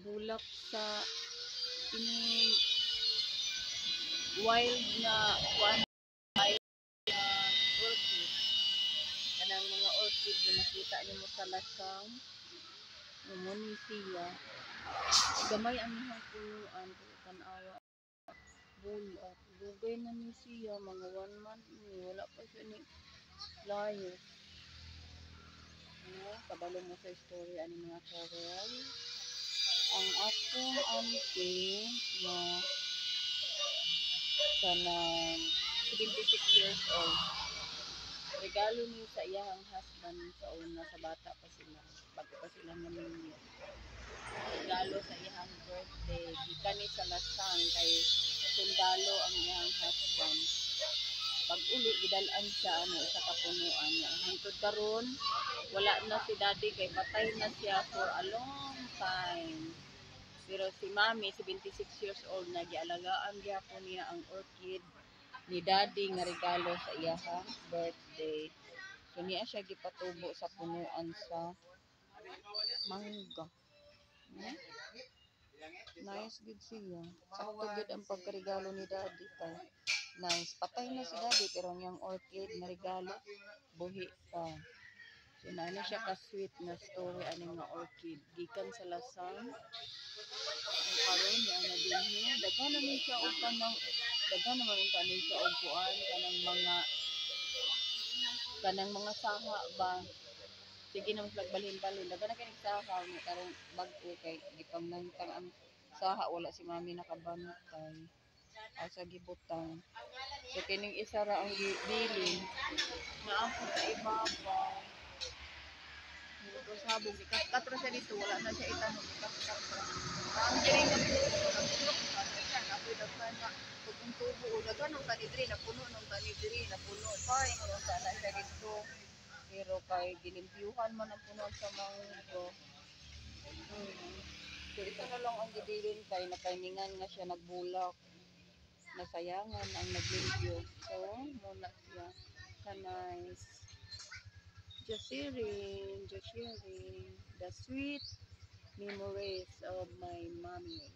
bulak sa ini wild na one orchid. Kanang mga orchid na makita nimo sa lasang muni siya. Gamay ang ihang punuan kay tanawa bulak. Dugay na ni siya mga 1 month ni wala pa siya ni layo. Kabalo mo sa story ani mga kawal. Ang akong auntie na kanang 76 years old. Regalo niyo sa iyang husband sa una sa bata pa sila. Bago pa sila namimili. Regalo sa iyang birthday. Gikan ni sa lasang kay sundalo ang iyang husband. Pag uli gidalan siya ano sa kapunuan niya. Hangtod karon wala na si daddy kay patay na siya for a long time. Pero si mami 76 years old na gialagaan gyapon niya ang orchid ni daddy nga regalo sa iyang birthday. So niya siya gipatubo sa punuan sa mangga. Nice gud siya. Sakto gud ang pagkaregalo ni daddy kay nice. Patay na si daddy pero ang orchid na regalo buhi pa. So naano siya ka sweet na story ani nga orchid gikan sa lasang. Ang karon niya na dinhi daghan na ni siya og kanang daghan naman ang kanin siya og kuan kanang mga saha ba. Sige na mas nagbalhin-balhin. Daghan na kay saha ni karong bag-o kay gipamnantang ang saha wala si mami nakabantay. Asa gibutang. So kining isa ra ang bilin na ako sa ibabaw. Ito sabog ikatro siya dito wala na siya itanong ikatro. Ang diri na nagtulog ka siya apoy daghan na kung tubo o daghan ng kanidri na puno ng kanidri na puno pa ingon sa na siya dito. Pero kay gilimpyuhan man ang puno sa manggo. So ito na lang ang gibilin kay nakainingan nga siya nagbulak. Nasayangan ang naglimpyo. So muna siya sa nice. Just sharing the sweet memories of my mommy.